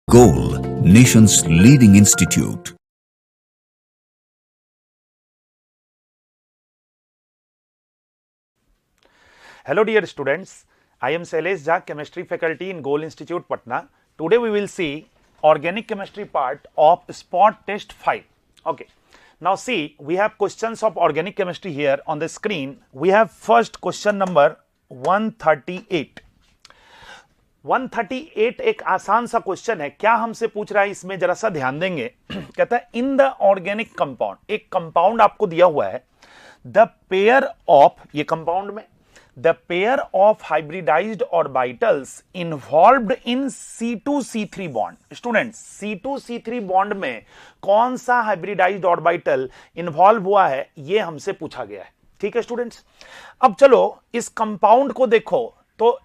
Goal, nation's leading institute. Hello dear students, I am Shailesh Jha, chemistry faculty in Goal Institute, Patna. Today we will see organic chemistry part of spot test 5. Okay. Now see, we have questions of organic chemistry here on the screen. We have first question number 138. 138 एक आसान सा question है. क्या हमसे पूछ रहा है इसमें, जरा सा ध्यान देंगे. कहता है इन द ऑर्गेनिक कंपाउंड, एक कंपाउंड आपको दिया हुआ है. द पेयर ऑफ, ये कंपाउंड में the pair of hybridized orbitals involved in C2C3 bond. Student, C2C3 bond में कौन सा हाइब्रिडाइज्ड ऑर्बिटल इन्वॉल्व हुआ है, ये हमसे पूछा गया है. ठीक है स्टूडेंट्स. अब चलो इस कंपाउंड को देखो तो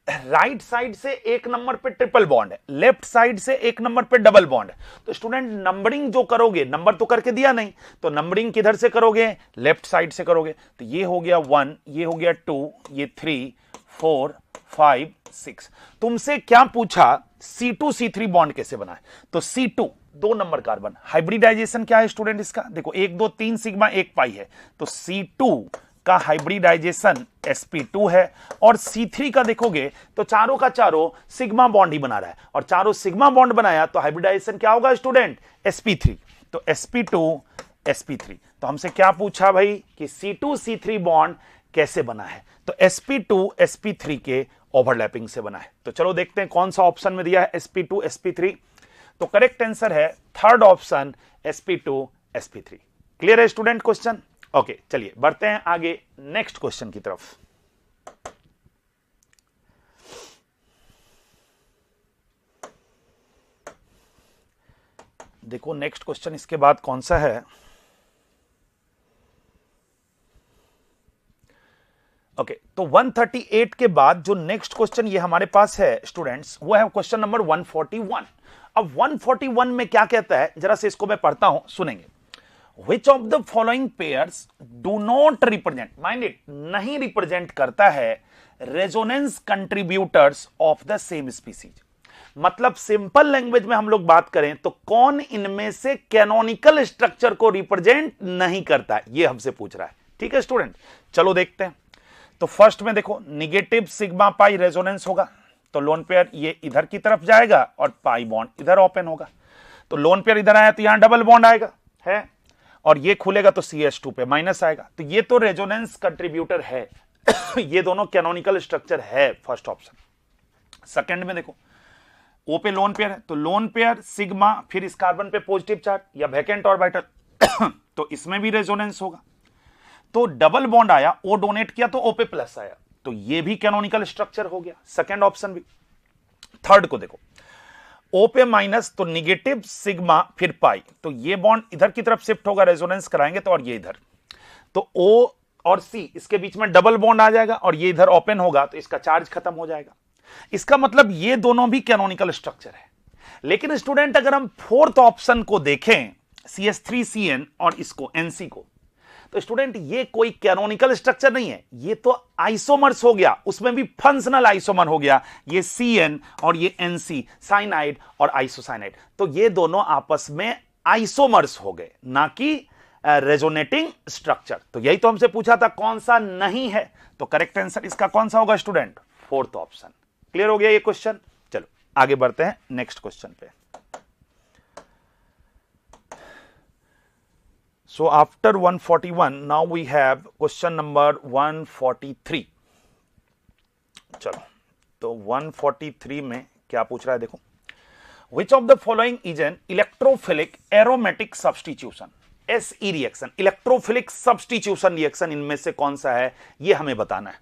राइट साइड से एक नंबर पे ट्रिपल बॉन्ड है, लेफ्ट साइड से एक नंबर पे डबल बॉन्ड है. तो स्टूडेंट नंबरिंग जो करोगे, नंबर तो करके दिया नहीं, तो नंबरिंग किधर से करोगे, लेफ्ट साइड से करोगे. तो ये हो गया 1, ये हो गया 2, ये 3, 4, 5, 6. तुमसे क्या पूछा, C2C3 बॉन्ड कैसे बना है. तो C2 2 नंबर कार्बन, हाइब्रिडाइजेशन क्या है स्टूडेंट इसका, देखो 1 2 3 सिग्मा 1 पाई है. तो C2 का हाइब्रिडाइजेशन sp2 है. और C3 का देखोगे तो चारों का चारों सिग्मा बॉन्ड ही बना रहा है, और चारों सिग्मा बॉन्ड बनाया तो हाइब्रिडाइजेशन क्या होगा स्टूडेंट, sp3. तो sp2 sp3. तो हमसे क्या पूछा भाई कि C2C3 बॉन्ड कैसे बना है. तो sp2 sp3 के ओवरलैपिंग से बना है. तो चलो देखते हैं कौन सा ऑप्शन में दिया है sp2 sp3. तो करेक्ट आंसर है third option sp2 sp3. Clear है स्टूडेंट क्वेश्चन. ओके, चलिए बढ़ते हैं आगे नेक्स्ट क्वेश्चन की तरफ. देखो नेक्स्ट क्वेश्चन इसके बाद कौन सा है. ओके, तो 138 के बाद जो नेक्स्ट क्वेश्चन ये हमारे पास है स्टूडेंट्स, वो है क्वेश्चन नंबर 141. अब 141 में क्या कहता है, जरा से इसको मैं पढ़ता हूं, सुनेंगे. Which of the following pairs do not represent, mind it, नहीं रिप्रेजेंट करता है resonance contributors of the same species. मतलब सिंपल लैंग्वेज में हम लोग बात करें तो कौन इनमें से कैनोनिकल स्ट्रक्चर को रिप्रेजेंट नहीं करता है, ये हमसे पूछ रहा है. ठीक है स्टूडेंट, चलो देखते हैं. तो फर्स्ट में देखो निगेटिव सिग्मा पाई रेजोनेंस होगा, तो लोन पेयर ये इधर की तरफ जाएगा और पाई बॉन्ड इधर ओपन होगा. तो लोन पेयर इधर आया तो यहां डबल बॉन्ड आएगा है, और ये खुलेगा तो CH2 पे माइनस आएगा. तो ये तो रेजोनेंस कंट्रीब्यूटर है. ये दोनों कैनोनिकल स्ट्रक्चर है, फर्स्ट ऑप्शन. सेकंड में देखो O पे लोन पेयर है, तो लोन पेयर सिग्मा फिर इस कार्बन पे पॉजिटिव चार्ज या वैकेंट ऑर्बिटल, तो इसमें भी रेजोनेंस होगा. तो डबल बॉन्ड आया, O डोनेट किया तो O पे प्लस आया, तो ये भी कैनोनिकल स्ट्रक्चर हो गया, सेकेंड ऑप्शन भी. थर्ड को देखो O पे माइनस, तो निगेटिव सिग्मा फिर पाई, तो ये बॉन्ड इधर की तरफ शिफ्ट होगा, रेजोनेंस कराएंगे तो, और ये इधर. तो O और C इसके बीच में डबल बॉन्ड आ जाएगा और ये इधर ओपन होगा, तो इसका चार्ज खत्म हो जाएगा. इसका मतलब ये दोनों भी कैनोनिकल स्ट्रक्चर है. लेकिन स्टूडेंट अगर हम फोर्थ ऑप्शन को देखें, CH3CN और इसको NC को, तो स्टूडेंट ये कोई कैनोनिकल स्ट्रक्चर नहीं है, ये तो आइसोमर्स हो गया, उसमें भी फंक्शनल आइसोमर हो गया. ये CN और ये NC, साइनाइड और आइसोसाइनाइड, तो ये दोनों आपस में आइसोमर्स हो गए, ना कि रेजोनेटिंग स्ट्रक्चर. तो यही तो हमसे पूछा था कौन सा नहीं है. तो करेक्ट आंसर इसका कौन सा होगा स्टूडेंट, फोर्थ ऑप्शन. क्लियर हो गया ये क्वेश्चन. चलो आगे बढ़ते हैं नेक्स्ट क्वेश्चन पे. So after 141, now we have question number 143. चलो, तो 143 में क्या पूछ रहा है देखो. Which of the following is an electrophilic aromatic substitution? SE reaction, electrophilic substitution reaction, इनमें से कौन सा है ये हमें बताना है.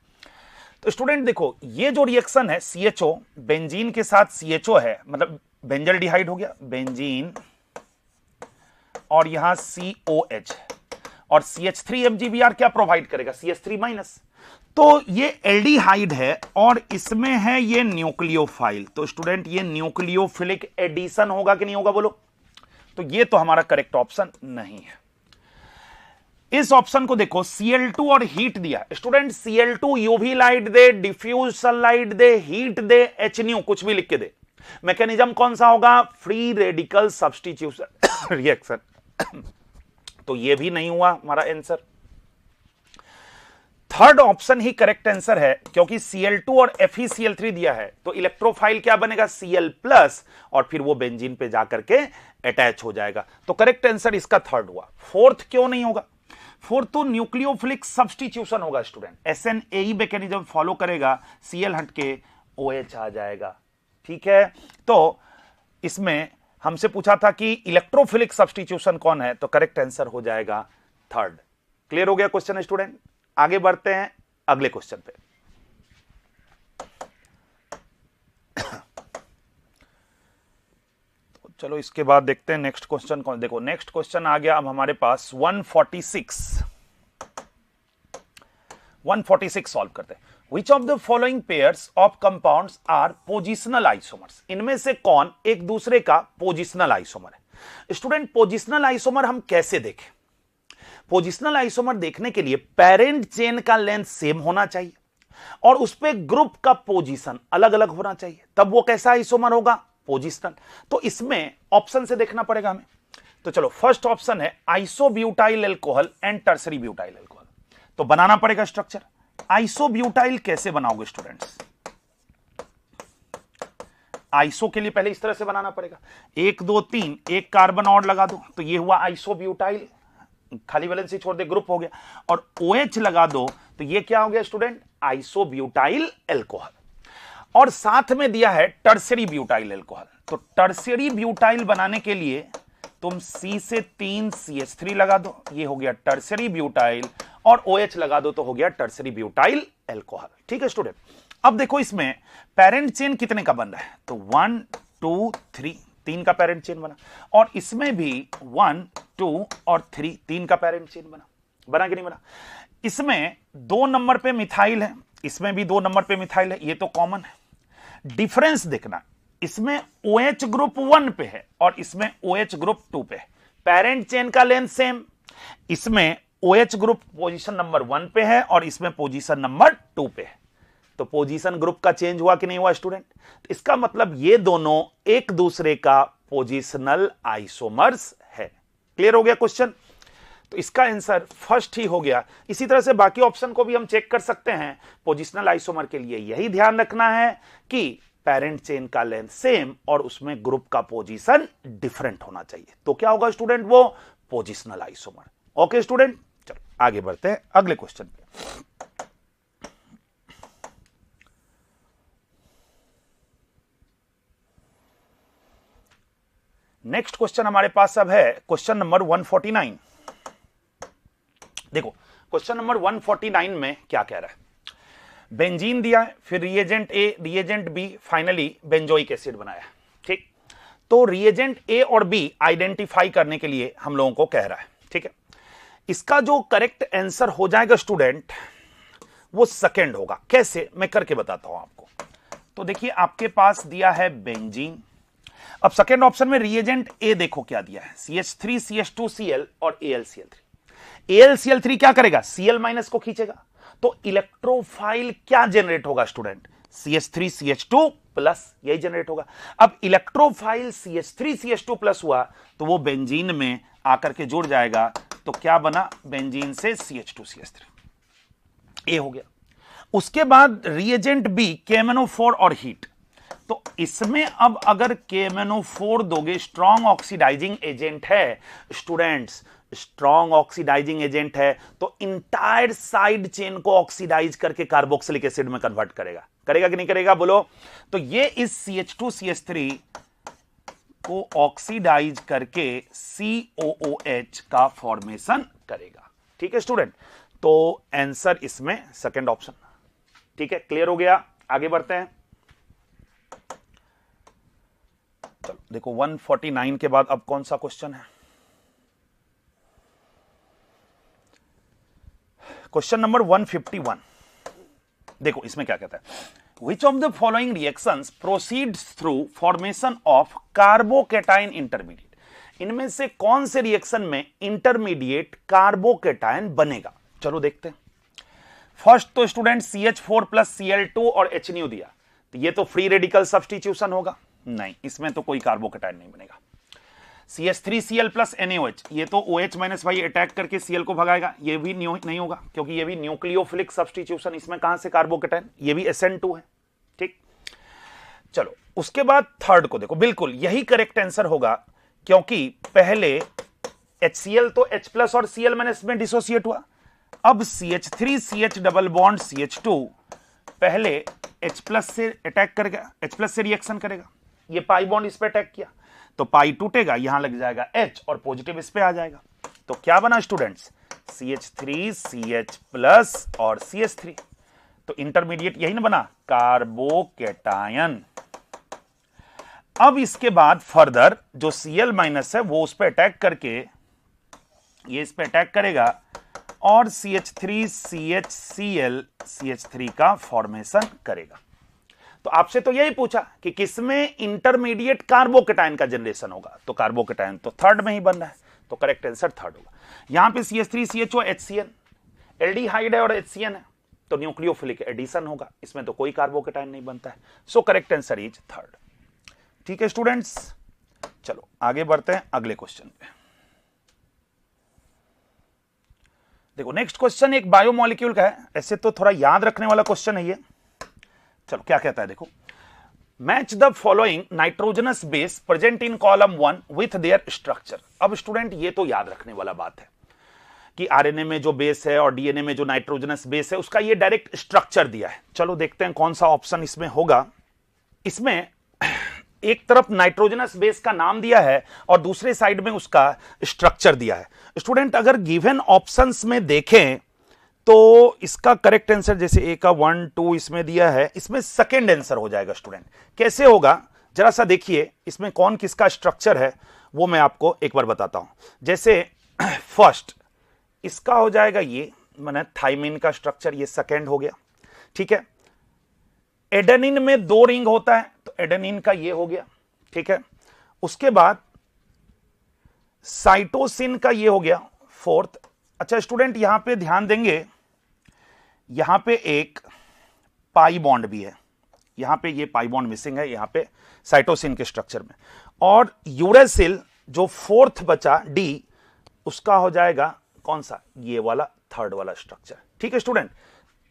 तो स्टूडेंट देखो ये जो रिएक्शन है CHO, बेंजीन के साथ CHO है, मतलब बेंजल्डिहाइड हो गया, बेंजीन और यहां COH, और CH3 क्या प्रोवाइड करेगा, CH3 माइनस. तो ये एल्डिहाइड है और इसमें है ये न्यूक्लियोफाइल. तो स्टूडेंट ये न्यूक्लियोफिलिक एडिशन होगा कि नहीं होगा बोलो. तो ये तो हमारा करेक्ट ऑप्शन नहीं है. इस ऑप्शन को देखो, Cl2 और हीट दिया. स्टूडेंट Cl2 यूवी लाइट दे, डिफ्यूज सनलाइट दे, हीट दे, HNO कुछ भी लिख के दे, मैकेनिज्म कौन सा होगा? Free radical substitution reaction. तो ये भी नहीं हुआ हमारा आंसर। थर्ड ऑप्शन ही करेक्ट आंसर है, क्योंकि Cl2 और FeCl3 दिया है, तो इलेक्ट्रोफाइल क्या बनेगा? Cl+, और फिर वो बेंजीन पे जाकर के अटैच हो जाएगा। तो करेक्ट आंसर इसका थर्ड हुआ। फोर्थ क्यों नहीं होगा? फोर्थ तो न्यूक्लियोफिलिक सब्स्टिट्यूशन होगा स्टूडेंट। SNAE मैकेनिज्म फॉलो करेगा, Cl हट के OH आ जाएगा। ठीक है, तो इसमें हमसे पूछा था कि इलेक्ट्रोफिलिक सब्स्टिट्यूशन कौन है, तो करेक्ट आंसर हो जाएगा थर्ड। क्लियर हो गया क्वेश्चन स्टूडेंट? आगे बढ़ते हैं अगले क्वेश्चन पे। तो चलो इसके बाद देखते हैं नेक्स्ट क्वेश्चन कौन। देखो नेक्स्ट क्वेश्चन आ गया अब हमारे पास 146 सॉल्व करते हैं। Which of the following pairs of compounds are positional isomers? इनमें से कौन एक दूसरे का पोजिशनल आइसोमर है? स्टूडेंट पोजिशनल आइसोमर हम कैसे देखें? पोजिशनल आइसोमर देखने के लिए पेरेंट चेन का लेंथ सेम होना चाहिए और उस पे ग्रुप का पोजीशन अलग अलग होना चाहिए, तब वो कैसा आइसोमर होगा? पोजिशनल। तो इसमें ऑप्शन से देखना पड़ेगा हमें। तो चलो फर्स्ट ऑप्शन है isobutyl alcohol and tertiary butyl alcohol. तो बनाना पड़ेगा स्ट्रक्चर। आइसोब्यूटाइल कैसे बनाओगे स्टूडेंट्स? आइसो के लिए पहले इस तरह से बनाना पड़ेगा, 1 2 3 एक कार्बन और लगा दो, तो ये हुआ आइसोब्यूटाइल, खाली वैलेंसी छोड़ दे ग्रुप हो गया, और OH लगा दो तो ये क्या हो गया स्टूडेंट? Isobutyl alcohol. और साथ में दिया है टर्सरी ब्यूटाइल अल्कोहल। तो टर्सरी ब्यूटाइल बनाने के लिए तुम C से 3 CH3 लगा दो, ये हो गया टर्सरी ब्यूटाइल, और OH लगा दो तो हो गया टर्सरी ब्यूटाइल अल्कोहल। ठीक है स्टूडेंट, अब देखो इसमें पेरेंट चेन कितने का बन रहा है? तो 1 2 3 3 का पेरेंट चेन बना, और इसमें भी 1 2 और 3 3 का पेरेंट चेन बना कि नहीं बना? इसमें 2 नंबर पे मिथाइल है, इसमें भी 2 नंबर पे मिथाइल है, ये तो कॉमन है। डिफरेंस देखना, इसमें OH ग्रुप 1 पे है और इसमें OH ग्रुप 2 पे है। पेरेंट चेन का लेंथ सेम, इसमें OH ग्रुप पोजीशन नंबर 1 पे है और इसमें पोजीशन नंबर 2 पे है। तो पोजीशन ग्रुप का चेंज हुआ कि नहीं हुआ स्टूडेंट? तो इसका मतलब ये दोनों एक दूसरे का पोजीशनल आइसोमर्स है। क्लियर हो गया क्वेश्चन? तो इसका आंसर फर्स्ट ही हो गया। इसी तरह से बाकी ऑप्शन को भी हम चेक कर सकते हैं। पोजीशनल आइसोमर के लिए यही ध्यान रखना है कि पेरेंट चेन का लेंथ सेम और उसमें ग्रुप का पोजीशन डिफरेंट होना चाहिए। तो क्या होगा स्टूडेंट? वो पोजीशनल आइसोमर। ओके स्टूडेंट, चलो आगे बढ़ते हैं अगले क्वेश्चन पे। नेक्स्ट क्वेश्चन हमारे पास अब है क्वेश्चन नंबर 149। देखो क्वेश्चन नंबर 149 में क्या कह रहा है? बेंजीन दिया है, फिर reagent A, reagent B, finally benzoic acid बनाया। ठीक, तो रिएजेंट ए और बी आइडेंटिफाई करने के लिए हम लोगों को कह रहा है। ठीक है, इसका जो करेक्ट आंसर हो जाएगा स्टूडेंट वो सेकंड होगा। कैसे, मैं करके बताता हूं आपको। तो देखिए आपके पास दिया है बेंजीन, अब सेकेंड ऑप्शन में रिएजेंट ए देखो क्या दिया है, CH3 CH2Cl और AlCl3। AlCl3 क्या करेगा? Cl माइनस को खींचेगा, तो इलेक्ट्रोफाइल क्या जनरेट होगा स्टूडेंट? CH3 CH2 प्लस, यही जनरेट होगा। अब इलेक्ट्रोफाइल CH3 CH2 प्लस हुआ तो वो बेंजीन में आकर के जुड़ जाएगा, तो क्या बना? बेंजीन से CH2 CH3, ए हो गया। उसके बाद रिएजेंट बी KMnO4 और हीट, तो इसमें अब अगर KMnO4 दोगे, स्ट्रॉन्ग ऑक्सीडाइजिंग एजेंट है स्टूडेंट्स, स्ट्रॉन्ग ऑक्सीडाइजिंग एजेंट है, तो इंटायर साइड चेन को ऑक्सीडाइज करके कार्बोक्सिलिक एसिड में कन्वर्ट करेगा। करेगा कि नहीं करेगा बोलो? तो ये इस CH2 CH3 को ऑक्सीडाइज करके COOH का फॉर्मेशन करेगा। ठीक है स्टूडेंट, तो आंसर इसमें सेकंड ऑप्शन। ठीक है, क्लियर हो गया? आगे बढ़ते हैं। चलो देखो 149 के बाद अब कौन सा क्वेश्चन है? Question number 151। देखो इसमें क्या कहता है? Which of the following reactions proceeds through formation of carbocation intermediate? इनमें से कौन से रिएक्शन में इंटरमीडिएट कार्बोकेटाइन बनेगा? चलो देखते हैं। फर्स्ट तो स्टूडेंट CH4 प्लस Cl2 और HNO दिया, तो ये तो फ्री रेडिकल सब्स्टिट्यूशन होगा। नहीं, इसमें तो कोई कार्बोकेटाइन नहीं बनेगा। CH3Cl प्लस NaOH, ये तो OH माइनस भाई अटैक करके Cl को भगाएगा, ये भी नहीं होगा क्योंकि ये भी न्यूक्लियोफिलिक सब्स्टिट्यूशन, इसमें कहां से कार्बोकेटाइन, ये भी SN2 है। ठीक, चलो उसके बाद थर्ड को देखो, बिल्कुल यही करेक्ट आंसर होगा क्योंकि पहले HCl तो H प्लस और Cl माइनस में डिसोसिएट हुआ, अब CH3CH डबल बॉन्ड CH2 पहले H प्लस से अटैक करेगा, H प्लस से रिएक्शन करेगा, ये पाई बॉन्ड इस पे अटैक किया तो पाई टूटेगा, यहां लग जाएगा H और पॉजिटिव इस पे आ जाएगा। तो क्या बना स्टूडेंट्स, CH3CH प्लस और CH3, तो इंटरमीडिएट यही ना बना, कार्बोकेटायन। अब इसके बाद फर्दर जो Cl माइनस है वो उस पे अटैक करके, ये इस पे अटैक करेगा और CH3CHCl CH3 का फॉर्मेशन करेगा। तो आपसे तो यही पूछा कि किसमें इंटरमीडिएट कार्बोकेटायन का जनरेशन होगा, तो कार्बोकेटायन तो थर्ड में ही बन रहा है, तो करेक्ट आंसर थर्ड होगा। यहां पे CH3CHO HCN, एल्डिहाइड है और HCN है, तो न्यूक्लियोफिलिक एडिशन होगा, इसमें तो कोई कार्बोकेटायन नहीं बनता है, so correct answer is third. ठीक है स्टूडेंट्स, चलो आगे बढ़ते हैं अगले क्वेश्चन पे। देखो नेक्स्ट क्वेश्चन एक बायोमोलिक्यूल का है, ऐसे तो थोड़ा याद रखने वाला क्वेश्चन है ये। चलो क्या कहता है देखो, match the following nitrogenous base present in column 1 with their structure. अब स्टूडेंट ये तो याद रखने वाला बात है कि आरएनए में जो बेस है और डीएनए में जो नाइट्रोजनस बेस है उसका ये डायरेक्ट स्ट्रक्चर दिया है। चलो देखते हैं कौन सा ऑप्शन इसमें होगा। इसमें एक तरफ नाइट्रोजनस बेस का नाम दिया है और दूसरे साइड में उसका स्ट्रक्चर दिया है। स्टूडेंट अगर गिवन ऑप्शंस में देखें तो इसका करेक्ट आंसर, जैसे ए का 1 2 इसमें दिया है, इसमें सेकंड आंसर हो जाएगा। स्टूडेंट कैसे होगा जरा सा देखिए, इसमें कौन किसका स्ट्रक्चर है वो मैं आपको एक बार बताता हूं। जैसे फर्स्ट इसका हो जाएगा ये, माने थाइमिन का स्ट्रक्चर, ये सेकंड हो गया। ठीक है, एडेनिन में 2 रिंग होता है तो एडेनिन का ये हो गया। ठीक है, उसके बाद साइटोसिन का ये हो गया फोर्थ। अच्छा स्टूडेंट यहां पे ध्यान देंगे, यहां पे एक पाई बॉन्ड भी है, यहां पे ये पाई बॉन्ड मिसिंग है यहां पे साइटोसिन के स्ट्रक्चर में, और यूरेसिल जो फोर्थ बचा डी, उसका हो जाएगा कौन सा, ये वाला थर्ड वाला स्ट्रक्चर। ठीक है स्टूडेंट,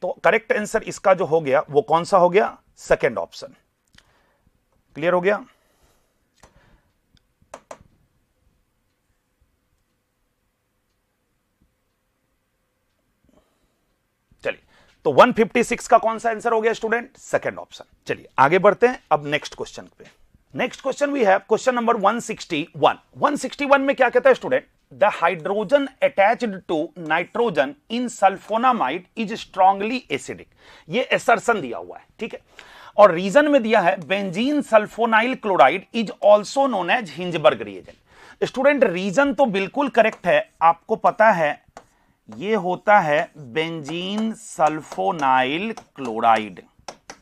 तो करेक्ट आंसर इसका जो हो गया वो कौन सा हो गया, सेकंड ऑप्शन। क्लियर हो गया। चलिए, तो 156 का कौन सा आंसर हो गया स्टूडेंट, सेकंड ऑप्शन। चलिए आगे बढ़ते हैं अब नेक्स्ट क्वेश्चन पे। Next question we have question number 161। 161 में क्या कहता है student, the hydrogen attached to nitrogen in sulphonamide is strongly acidic. ये असर्शन दिया हुआ है। ठीक है, और रीजन में दिया है benzene sulphonyl chloride is also known as Hinsberg reagent. Student reason तो बिल्कुल करेक्ट है, आपको पता है ये होता है बेंजीन सल्फोनाइल क्लोराइड।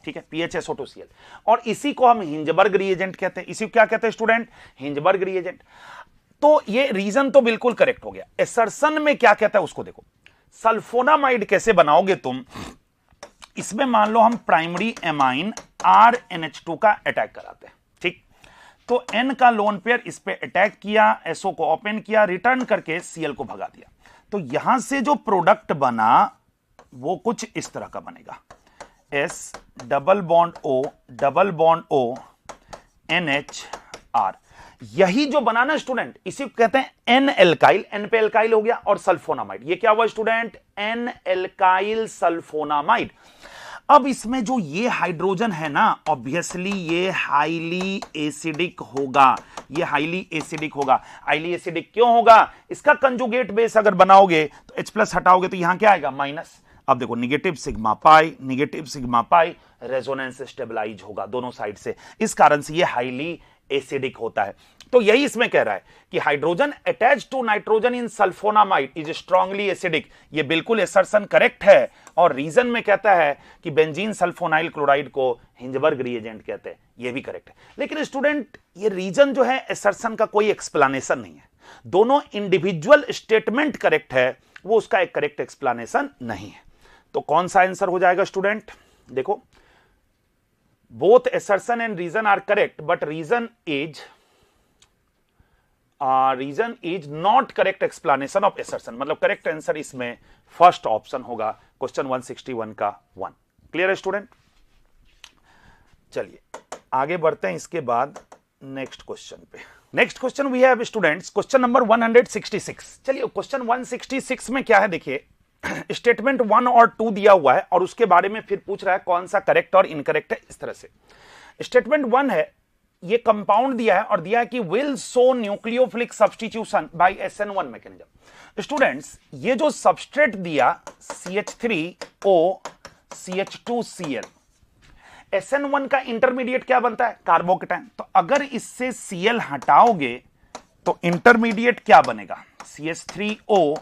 ठीक है, PHSO2Cl, और इसी को हम हिंजबर्ग रिएजेंट कहते हैं। इसी को क्या कहते हैं स्टूडेंट, हिंजबर्ग रिएजेंट। तो ये रीजन तो बिल्कुल करेक्ट हो गया। असर्शन में क्या कहता है उसको देखो, सल्फोनामाइड कैसे बनाओगे तुम, इसमें मान लो हम प्राइमरी एमाइन RNH2 का अटैक कराते हैं। ठीक, तो N का लोन पेयर इस पे अटैक किया, SO को ओपन किया, रिटर्न करके Cl को भगा दिया, तो यहां से जो प्रोडक्ट बना वो कुछ इस तरह का बनेगा, S double bond O NHR। यही जो बनाना स्टूडेंट, इसी को कहते हैं N एल्काइल, N पे एल्काइल हो गया, और सल्फोनामाइड, ये क्या हुआ स्टूडेंट, N एल्काइल सल्फोनामाइड। अब इसमें जो ये हाइड्रोजन है ना, ऑब्वियसली ये हाईली एसिडिक होगा, ये हाईली एसिडिक होगा। हाईली एसिडिक क्यों होगा, इसका कंजुगेट बेस अगर बनाओगे तो H प्लस हटाओगे तो यहां क्या आएगा, माइनस। अब देखो negative sigma pi, resonance stabilize होगा दोनों साइड से, इस कारण से ये हाईली एसिडिक होता है। तो यही इसमें कह रहा है कि hydrogen attach to nitrogen in sulphonamide is strongly acidic. ये बिल्कुल असर्शन करेक्ट है, और रीजन में कहता है कि बेंजीन सल्फोनाइल क्लोराइड को हिंजबर्ग रिएजेंट कहते हैं, ये भी करेक्ट है। लेकिन स्टूडेंट ये रीजन जो है असर्शन का कोई एक्सप्लेनेशन नहीं है, दोनों इंडिविजुअल स्टेटमेंट करेक्ट है, वो उसका एक करेक्ट एक्सप्लेनेशन नहीं है। तो कौन सा आंसर हो जाएगा स्टूडेंट, देखो both assertion and reason are correct, but reason is not correct explanation of assertion. मतलब करेक्ट आंसर इसमें फर्स्ट ऑप्शन होगा क्वेश्चन 161 का 1। क्लियर है स्टूडेंट? चलिए आगे बढ़ते हैं इसके बाद नेक्स्ट क्वेश्चन पे। Next question we have students question number 166। चलिए क्वेश्चन 166 में क्या है देखिए, स्टेटमेंट 1 और 2 दिया हुआ है और उसके बारे में फिर पूछ रहा है कौन सा करेक्ट और इनकरेक्ट है। इस तरह से स्टेटमेंट 1 है, ये कंपाउंड दिया है और दिया है कि will show nucleophilic substitution by SN1 mechanism. Students ये जो सबस्ट्रेट दिया CH3O CH2Cl, SN1 का इंटरमीडिएट क्या बनता है? कार्बोकेटायन। तो अगर इससे Cl हटाओगे तो इंटरमीडिएट क्या बनेगा? CH3O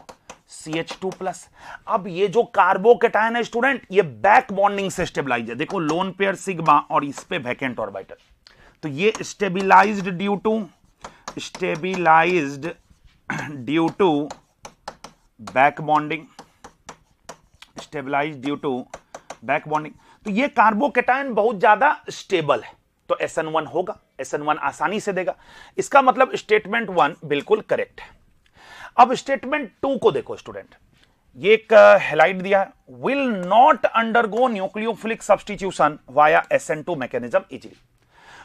CH2+। अब ये जो कार्बोकेटायन है स्टूडेंट, ये बैक बॉन्डिंग से स्टेबलाइज है। देखो लोन पेयर सिग्मा और इस पे वैकेंट ऑर्बिटल, तो ये stabilized due to back bonding, stabilized due to back bonding. तो ये कार्बोकेटायन बहुत ज्यादा स्टेबल है, तो SN1 होगा, SN1 आसानी से देगा। इसका मतलब स्टेटमेंट 1 बिल्कुल करेक्ट है। अब स्टेटमेंट 2 को देखो स्टूडेंट, ये एक हेलाइट दिया है, will not undergo nucleophilic substitution via SN2 mechanism easily.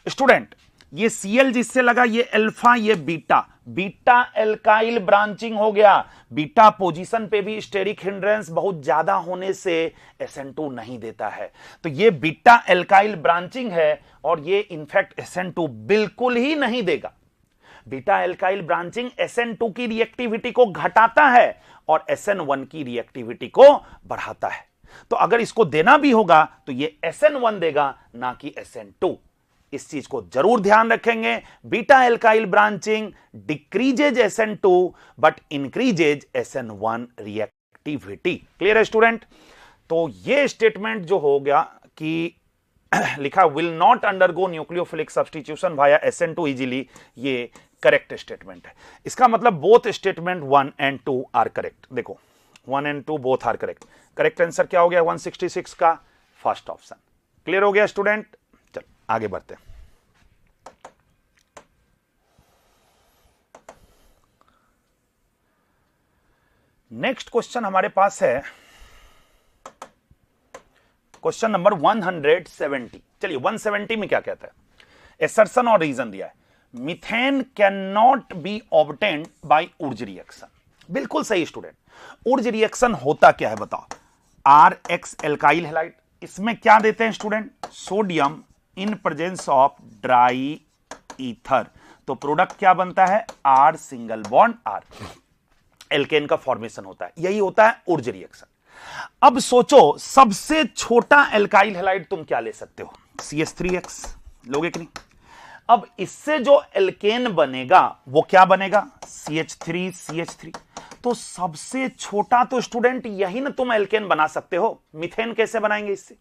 Student ये Cl जिससे लगा, ये अल्फा ये बीटा, बीटा एल्काइल ब्रांचिंग हो गया। बीटा पोजीशन पे भी स्टेरिक हिंड्रेंस बहुत ज्यादा होने से SN2 नहीं देता है, तो ये बीटा एल्काइल ब्रांचिंग है और ये इनफैक्ट SN2 बिल्कुल ही नहीं देगा। बीटा एल्काइल ब्रांचिंग SN2 की रिएक्टिविटी को घटाता है और SN1 की रिएक्टिविटी को बढ़ाता है। तो अगर इसको देना भी होगा तो ये SN1 देगा, ना कि SN2। इस चीज को जरूर ध्यान रखेंगे। Beta alkyl branching decreases SN2 but increases SN1 reactivity. Clear है स्टूडेंट? तो ये स्टेटमेंट जो हो गया कि लिखा will not undergo nucleophilic substitution via SN2 easily, ये करेक्ट स्टेटमेंट है। इसका मतलब both statement 1 and 2 are correct. देखो 1 and 2 both are correct. Correct answer क्या हो गया 166 का? First option. क्लियर हो गया स्टूडेंट? चलो आगे बढ़ते हैं। नेक्स्ट क्वेश्चन हमारे पास है क्वेश्चन नंबर 170। चलिए 170 में क्या कहता है? एसर्शन और रीजन दिया है, methane can not be obtained by Urja reaction. बिल्कुल सही स्टूडेंट। उर्ज रिएक्शन होता क्या है बताओ? RX एल्काइल हैलाइड, इसमें क्या देते हैं student? Sodium in presence of dry ether, तो प्रोडक्ट क्या बनता है? R single bond R, alkane का फॉर्मेशन होता है। यही होता है उर्ज रिएक्शन। अब सोचो सबसे छोटा एल्काइल हैलाइड तुम क्या ले सकते हो? CH3X लोगे कि नहीं? अब इससे जो एल्केन बनेगा वो क्या बनेगा? CH3CH3। तो सबसे छोटा तो स्टूडेंट यही ना तुम एल्केन बना सकते हो। मीथेन कैसे बनाएंगे इससे?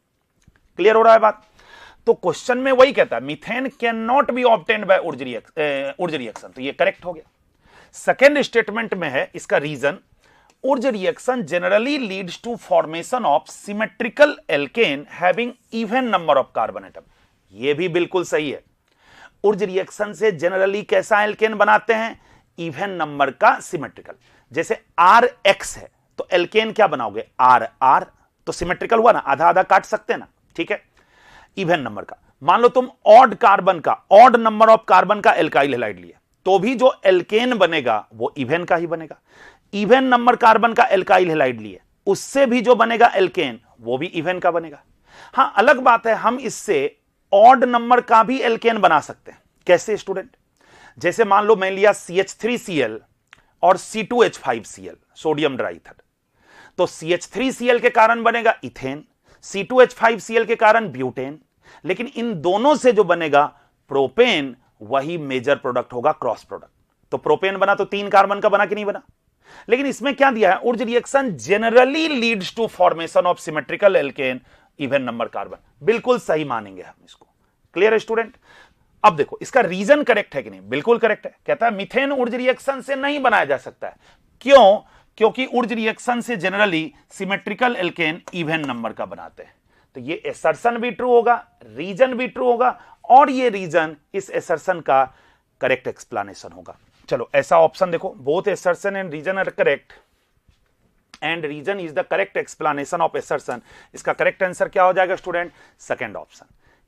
क्लियर हो रहा है बात? तो क्वेश्चन में वही कहता है methane can not be obtained by Urja reaction, तो ये करेक्ट हो गया। सेकेंड स्टेटमेंट में है इसका reason, Wurtz reaction generally leads to formation of symmetrical alkane having even number of carbon atom. ये भी बिल्कुल सही है। उर्ज रिएक्शन से जनरली कैसा एल्केन बनाते हैं? इवन नंबर का सिमेट्रिकल। जैसे RX है तो एल्केन क्या बनाओगे? RR, तो सिमेट्रिकल हुआ ना, आधा आधा काट सकते हैं ना, ठीक है। इवन नंबर का, मान लो तुम ऑड कार्बन का, ऑड नंबर ऑफ कार्बन का एल्काइल हैलाइड लिया, तो भी जो एल्केन बनेगा वो इवन का ही बनेगा। इवन नंबर कार्बन का एल्काइल हैलाइड लिए, उससे भी जो बनेगा एल्केन वो भी इवन का बनेगा। हां अलग बात है हम इससे ऑड नंबर का भी एल्केन बना सकते हैं। कैसे स्टूडेंट? जैसे मान लो मैं लिया CH3Cl और C2H5Cl, सोडियम ड्राईथर, तो CH3Cl के कारण बनेगा इथेन, C2H5Cl के कारण ब्यूटेन, लेकिन इन दोनों से जो बनेगा प्रोपेन, वही मेजर प्रोडक्ट होगा, क्रॉस प्रोडक्ट। तो प्रोपेन बना तो 3 कार्बन का बना कि नहीं बना? लेकिन इसमें क्या दिया है? Wurtz reaction generally leads to formation of symmetrical alkane even number carbon. बिल्कुल सही मानेंगे हम इसको। क्लियर है स्टूडेंट? अब देखो इसका रीजन करेक्ट है कि नहीं? बिल्कुल करेक्ट है। कहता है मीथेन उर्ज रिएक्शन से नहीं बनाया जा सकता है। क्यों? क्योंकि उर्ज रिएक्शन से generally symmetrical alkane even number का बनाते हैं। तो ये एसर्शन भी ट्रू होगा, रीजन भी ट्रू होगा, और ये रीजन इस एसर्शन का करेक्ट एक्सप्लेनेशन होगा। चलो ऐसा ऑप्शन देखो, both assertion and reason are correct and reason is the correct explanation of assertion. इसका करेक्ट आंसर क्या हो जाएगा स्टूडेंट? Second option.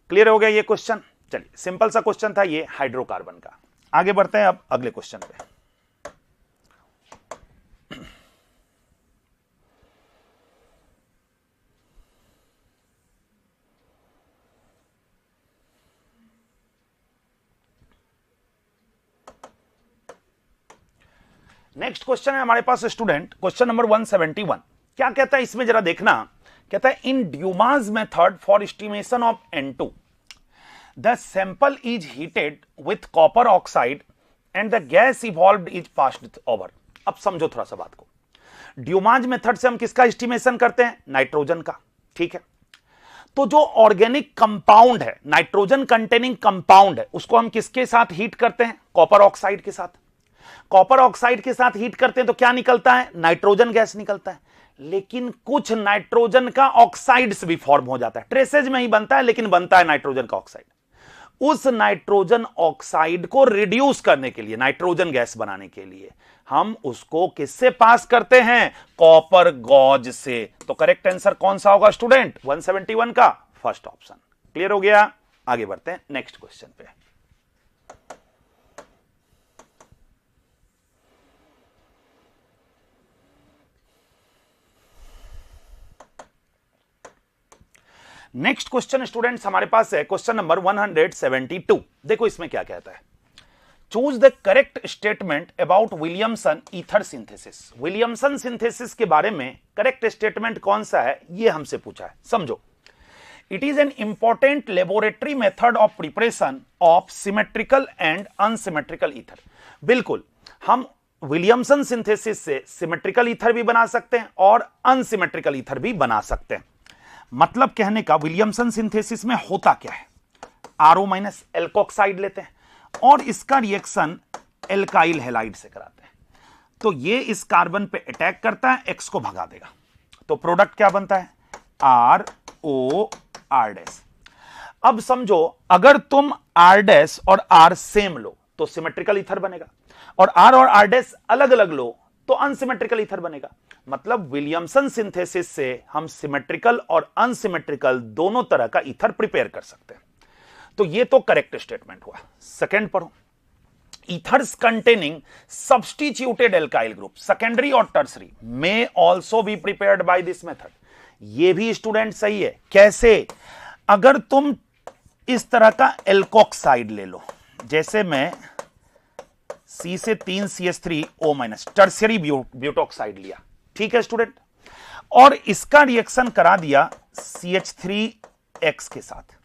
क्लियर हो गया ये क्वेश्चन? चलिए, सिंपल सा क्वेश्चन था ये हाइड्रोकार्बन का। आगे बढ़ते हैं अब अगले क्वेश्चन पे। नेक्स्ट क्वेश्चन है हमारे पास स्टूडेंट, क्वेश्चन नंबर 171। क्या कहता है इसमें, जरा देखना। कहता है in Dumas method for estimation of N2 the sample is heated with copper oxide and the gas evolved is passed over. अब समझो थोड़ा सा बात को। ड्यूमास मेथड से हम किसका एस्टिमेशन करते हैं? नाइट्रोजन का। ठीक है, तो जो ऑर्गेनिक कंपाउंड है, नाइट्रोजन कंटेनिंग कंपाउंड है, उसको हम किसके साथ हीट करते हैं? कॉपर ऑक्साइड के साथ। कॉपर ऑक्साइड के साथ हीट करते हैं तो क्या निकलता है? नाइट्रोजन गैस निकलता है। लेकिन कुछ नाइट्रोजन का ऑक्साइड्स भी फॉर्म हो जाता है, ट्रेसेज में ही बनता है लेकिन बनता है नाइट्रोजन का ऑक्साइड। उस नाइट्रोजन ऑक्साइड को रिड्यूस करने के लिए, नाइट्रोजन गैस बनाने के लिए हम उसको किससे पास करते हैं? कॉपर गॉज से। तो करेक्ट आंसर कौन सा होगा स्टूडेंट? 171 का फर्स्ट ऑप्शन। क्लियर हो गया? आगे बढ़ते हैं नेक्स्ट क्वेश्चन पे। नेक्स्ट क्वेश्चन स्टूडेंट्स हमारे पास है क्वेश्चन नंबर 172। देखो इसमें क्या कहता है। Choose the correct statement about Williamson ether synthesis. Williamson synthesis के बारे में करेक्ट स्टेटमेंट कौन सा है, ये हमसे पूछा है। समझो, it is an important laboratory method of preparation of symmetrical and unsymmetrical ether. बिल्कुल, हम विलियमसन सिंथेसिस से सिमेट्रिकल ईथर भी बना सकते हैं और अनसिमेट्रिकल ईथर भी बना सकते हैं। मतलब कहने का, विलियमसन सिंथेसिस में होता क्या है? RO माइनस एल्कोक्साइड लेते हैं और इसका रिएक्शन एल्काइल हैलाइड से कराते हैं। तो ये इस कार्बन पे अटैक करता है, X को भगा देगा, तो प्रोडक्ट क्या बनता है? ROR-। अब समझो, अगर तुम R- और R सेम लो तो सिमेट्रिकल ईथर बनेगा, और R और R- अलग अलग लो तो अनसिमेट्रिकल ईथर बनेगा। मतलब विलियमसन सिंथेसिस से हम सिमेट्रिकल और अनसिमेट्रिकल दोनों तरह का ईथर प्रिपेयर कर सकते हैं। तो ये तो करेक्ट स्टेटमेंट हुआ। सेकंड पढ़ो, ethers containing substituted alkyl group secondary और tertiary may also be prepared by this method. ये भी स्टूडेंट सही है। कैसे? अगर तुम इस तरह का एल्कोक्साइड ले लो, जैसे मैं C से 3 CH3O माइनस टर्शियरी ब्यूटोक्साइड लिया, ठीक है स्टूडेंट, और इसका रिएक्शन करा दिया CH3X के साथ।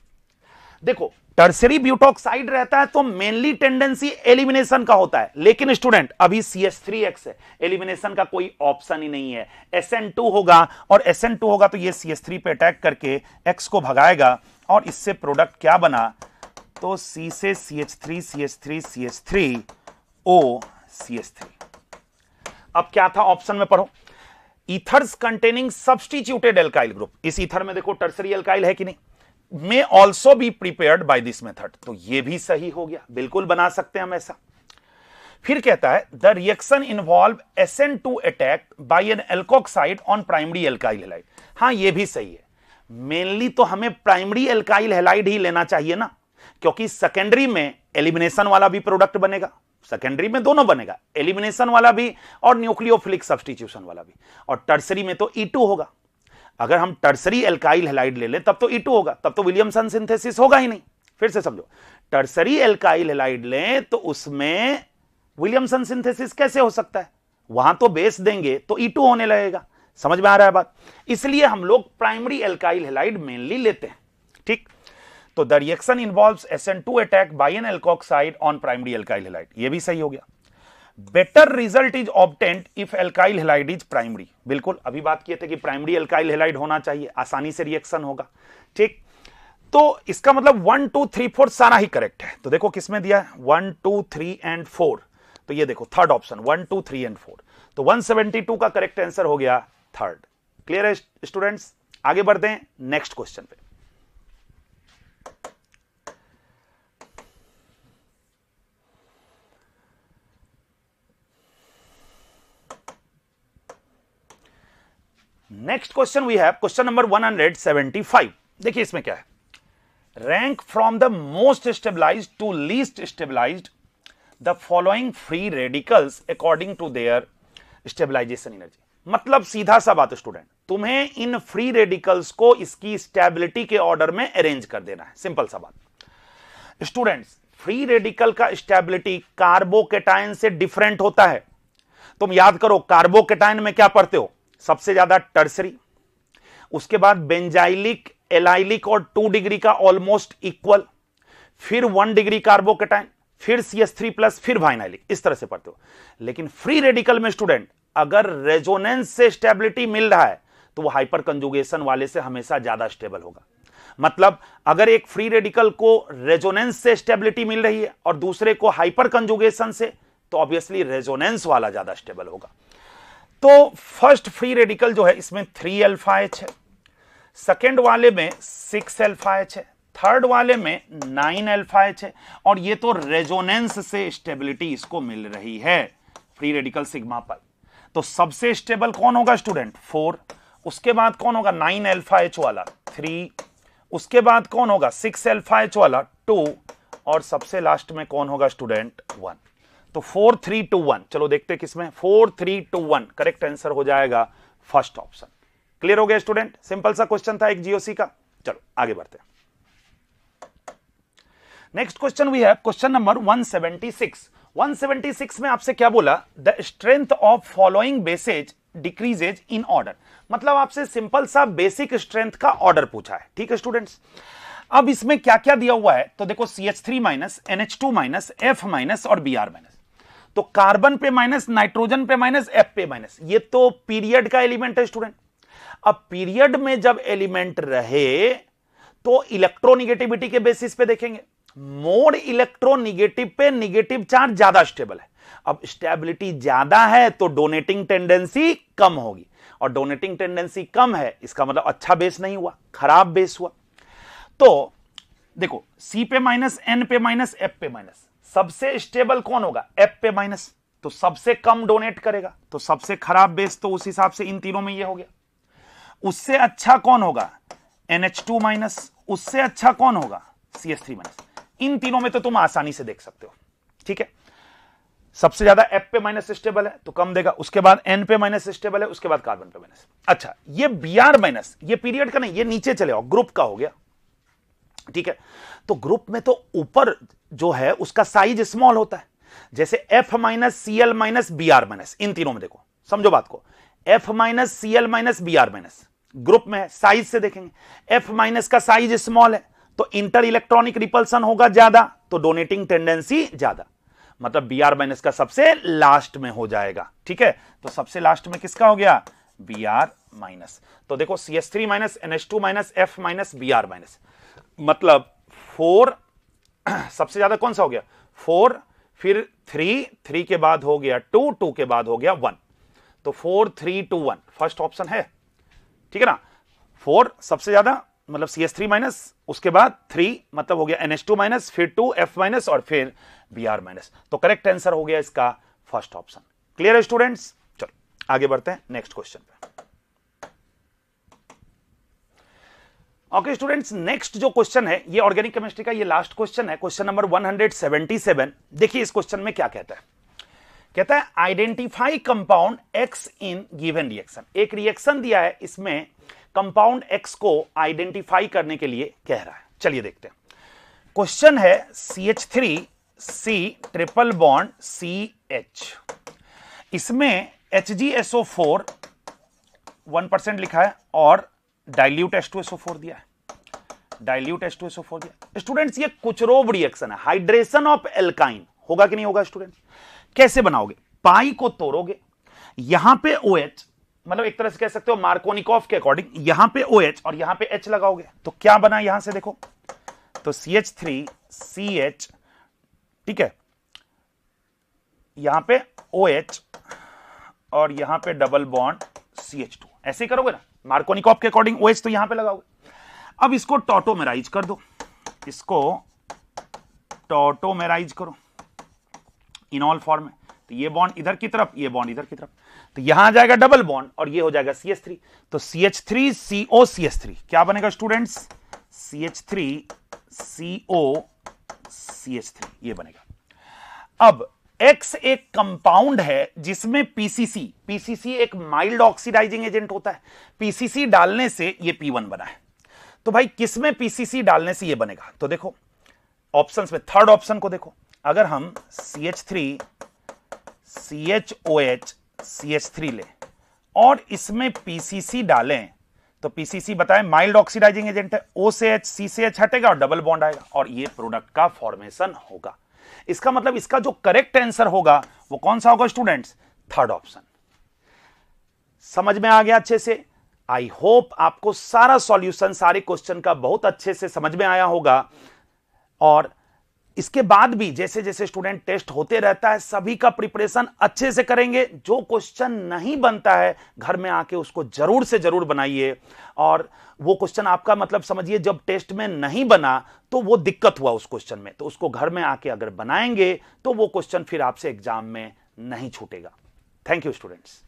देखो, टर्शियरी ब्यूटोक्साइड रहता है तो मेनली टेंडेंसी एलिमिनेशन का होता है, लेकिन स्टूडेंट अभी CH3X है, एलिमिनेशन का कोई ऑप्शन ही नहीं है। SN2 होगा, और SN2 होगा तो ये CH3 पे अटैक करके X को भगाएगा, और इससे प्रोडक्ट क्या बना? तो C से CH3 CH3 CH3 O CH3। अब क्या था ऑप्शन में पढ़ो, ethers containing substituted alkyl group. इस ईथर में देखो टर्सरी एल्काइल है कि नहीं? मे also be prepared by this method. तो ये भी सही हो गया, बिल्कुल बना सकते हैं हम ऐसा। फिर कहता है the reaction involve SN2 attack by an alkoxide on primary alkyl halide. हां, ये भी सही है। मेनली तो हमें प्राइमरी एल्काइल हैलाइड ही लेना चाहिए ना, क्योंकि सेकेंडरी में एलिमिनेशन वाला भी प्रोडक्ट बनेगा। सेकेंडरी में दोनों बनेगा, एलिमिनेशन वाला भी और न्यूक्लियोफिलिक सब्स्टिट्यूशन वाला भी। और टर्सरी में तो E2 होगा। अगर हम टर्सरी एल्काइल हैलाइड ले लें तब तो E2 होगा, तब तो विलियमसन सिंथेसिस होगा ही नहीं। फिर से समझो, टर्सरी एल्काइल हैलाइड लें तो उसमें विलियमसन सिंथेसिस कैसे हो सकता है? वहां तो बेस देंगे तो E2 होने लगेगा। समझ में आ रहा है बात? इसलिए हम लोग प्राइमरी एल्काइल हैलाइड मेनली लेते हैं। ठीक, तो the reaction involves SN2 attack by an alkoxide on primary alkyl halide. ये भी सही हो गया। Better result is obtained if alkyl halide is primary. बिल्कुल, अभी बात किए थे कि प्राइमरी एल्काइल हैलाइड होना चाहिए, आसानी से रिएक्शन होगा। ठीक, तो इसका मतलब 1 2 3 4 सारा ही करेक्ट है। तो देखो किसमें दिया है 1 2 3 एंड 4। तो ये देखो थर्ड ऑप्शन 1 2 3 एंड 4। तो 172 का करेक्ट आंसर हो गया थर्ड। क्लियर है स्टूडेंट्स? आगे बढ़ते हैं नेक्स्ट क्वेश्चन पे। Next question we have question number 175। देखिए इसमें क्या है, rank from the most stabilized to least stabilized the following free radicals according to their stabilization energy. मतलब सीधा सा बात स्टूडेंट, तुम्हें इन फ्री रेडिकल्स को इसकी स्टेबिलिटी के ऑर्डर में अरेंज कर देना है। सिंपल सा बात स्टूडेंट्स, फ्री रेडिकल का स्टेबिलिटी कार्बोकेटायन से डिफरेंट होता है। तुम याद करो कार्बोकेटायन में क्या पढ़ते हो, सबसे ज्यादा टर्सरी, उसके बाद बेंजाइलिक, एलाइलिक और 2 डिग्री का ऑलमोस्ट इक्वल, फिर 1 डिग्री कार्बोकेटायन, फिर CH3+, फिर वाइनाइलिक, इस तरह से पढ़ते हो। लेकिन फ्री रेडिकल में स्टूडेंट अगर रेजोनेंस से स्टेबिलिटी मिल रहा है तो वो हाइपर कंजुगेशन वाले से हमेशा ज्यादा स्टेबल होगा। मतलब अगर एक फ्री रेडिकल को रेजोनेंस से स्टेबिलिटी मिल रही है और दूसरे को हाइपर कंजुगेशन से, तो ऑब्वियसली रेजोनेंस वाला ज्यादा स्टेबल होगा। तो फर्स्ट फ्री रेडिकल जो है इसमें 3 अल्फा H है, सेकेंड वाले में 6 अल्फा H है, थर्ड वाले में 9 अल्फा H है, और ये तो रेजोनेंस से स्टेबिलिटी इसको मिल रही है फ्री रेडिकल सिग्मा पर। तो सबसे स्टेबल कौन होगा स्टूडेंट, 4, उसके बाद कौन होगा 9 अल्फा H वाला 3, उसके बाद कौन होगा 6 अल्फा H वाला 2, और सबसे लास्ट में कौन होगा स्टूडेंट 1। तो 4 3 2 1, चलो देखते हैं किसमें 4 3 2 1, करेक्ट आंसर हो जाएगा फर्स्ट ऑप्शन। क्लियर हो गया स्टूडेंट, सिंपल सा क्वेश्चन था एक जीओसी का। चलो आगे बढ़ते हैं। Next question we have question number 176। 176 में आपसे क्या बोला, the strength of following bases decreases in order. मतलब आपसे सिंपल सा बेसिक स्ट्रेंथ का ऑर्डर पूछा है। ठीक है स्टूडेंट्स, अब इसमें क्या क्या दिया हुआ है, तो देखो CH3-, NH2-, F- और Br-। तो कार्बन पे माइनस, नाइट्रोजन पे माइनस, F पे माइनस, ये तो पीरियड का एलिमेंट है स्टूडेंट। अब पीरियड में जब एलिमेंट रहे तो इलेक्ट्रोनिगेटिविटी के बेसिस पे देखेंगे, मोड इलेक्ट्रोनिगेटिव पे निगेटिव चार्ज ज्यादा स्टेबल है। अब स्टेबिलिटी ज्यादा है तो डोनेटिंग टेंडेंसी कम होगी, और डोनेटिंग टेंडेंसी कम है इसका मतलब अच्छा बेस नहीं हुआ, खराब बेस हुआ। तो देखो C पे माइनस, N पे माइनस, F पे माइनस, सबसे स्टेबल कौन होगा F पे माइनस, तो सबसे कम डोनेट करेगा, तो सबसे खराब बेस तो उस हिसाब से इन तीनों में ये हो गया। उससे अच्छा कौन होगा NH2-, उससे अच्छा कौन होगा CH3-। इन तीनों में तो तुम आसानी से देख सकते हो। ठीक है, सबसे ज्यादा F पे माइनस स्टेबल है तो कम देगा, उसके बाद N पे माइनस स्टेबल है, उसके बाद कार्बन पे माइनस। अच्छा ये Br-, ये पीरियड का नहीं, ये नीचे चले आओ, ग्रुप का हो गया। ठीक है, तो ग्रुप में तो ऊपर जो है उसका साइज स्मॉल होता है, जैसे F-, Cl-, Br-। इन तीनों में देखो, समझो बात को, F-, Cl-, Br-, ग्रुप में है, साइज से देखेंगे F- का साइज स्मॉल है तो इंटर इलेक्ट्रॉनिक रिपल्सन होगा ज्यादा, तो डोनेटिंग टेंडेंसी ज्यादा, मतलब Br- का सबसे लास्ट में हो जाएगा। ठीक है, तो सबसे लास्ट में किसका हो गया Br-। तो देखो CH3-, NH2-, F-, Br-, मतलब 4 सबसे ज्यादा कौन सा हो गया 4, फिर 3 के बाद हो गया 2 के बाद हो गया 1, तो 4 3 2 1 फर्स्ट ऑप्शन है। ठीक है ना, 4 सबसे ज्यादा मतलब CH3-, उसके बाद 3 मतलब हो गया NH2-, फिर 2 F- और फिर Br-। तो करेक्ट आंसर हो गया इसका फर्स्ट ऑप्शन। क्लियर है स्टूडेंट्स, चलो आगे बढ़ते हैं नेक्स्ट क्वेश्चन पे। ओके स्टूडेंट्स, नेक्स्ट जो क्वेश्चन है ये ऑर्गेनिक केमिस्ट्री का ये लास्ट क्वेश्चन है, क्वेश्चन नंबर 177। देखिए इस क्वेश्चन में क्या कहता है, कहता है identify compound X in given reaction. एक रिएक्शन दिया है, इसमें कंपाउंड X को आइडेंटिफाई करने के लिए कह रहा है। चलिए देखते हैं, क्वेश्चन है CH3C ट्रिपल बॉन्ड CH, इसमें HgSO4 1% लिखा है और डाइल्यूट H2SO4 दिया है, डाइल्यूट H2SO4 दिया। स्टूडेंट्स ये कुचरोव रिएक्शन है, हाइड्रेशन ऑफ एल्काइन होगा कि नहीं होगा स्टूडेंट्स। कैसे बनाओगे, पाई को तोड़ोगे, यहां पे OH, मतलब एक तरह से कह सकते हो मार्कोनिकॉफ के अकॉर्डिंग, यहां पे OH और यहां पे H लगाओगे, तो क्या बना यहां से देखो, तो CH3CH, ठीक है, यहां पे OH और यहां पे डबल बॉन्ड CH2, ऐसे ही करोगे ना, मार्कोनिकॉफ के अकॉर्डिंग OH तो यहां पे लगाओगे। अब इसको टॉटोमेराइज कर दो, इसको टॉटोमेराइज करो इनॉल फॉर्म में, तो ये बॉन्ड इधर की तरफ, ये बॉन्ड इधर की तरफ, तो यहां आ जाएगा डबल बॉन्ड और ये हो जाएगा CH3। तो CH3 CO CH3 क्या बनेगा स्टूडेंट्स? CH3 CO CH3 ये बनेगा। अब X एक कंपाउंड है जिसमें PCC एक माइल्ड ऑक्सीडाइजिंग एजेंट होता है, PCC डालने से ये P1 बना है। तो भाई किसमें PCC डालने से ये बनेगा? तो देखो ऑप्शंस में थर्ड ऑप्शन को देखो, अगर हम CH3 CHOH CH3 ले और इसमें PCC डालें तो PCC बताएं माइल्ड ऑक्सीडाइजिंग एजेंट है, O से H C से H हटेगा और डबल बॉन्ड आएगा और ये प्रोडक्ट का फॉर्मेशन होगा। इसका मतलब इसका जो करेक्ट आंसर होगा वो कौन सा होगा स्टूडेंट्स? Third option. समझ में आ गया अच्छे से? आई होप आपको सारा सॉल्यूशन सारे क्वेश्चन का बहुत अच्छे से समझ में आया होगा। और इसके बाद भी जैसे जैसे स्टूडेंट टेस्ट होते रहता है सभी का प्रिपरेशन अच्छे से करेंगे। जो क्वेश्चन नहीं बनता है घर में आके उसको जरूर से जरूर बनाइए, और वो क्वेश्चन आपका मतलब समझिए जब टेस्ट में नहीं बना तो वो दिक्कत हुआ उस क्वेश्चन में, तो उसको घर में आके अगर बनाएंगे तो वो क्वेश्चन फिर आपसे एग्जाम में नहीं छूटेगा। Thank you students.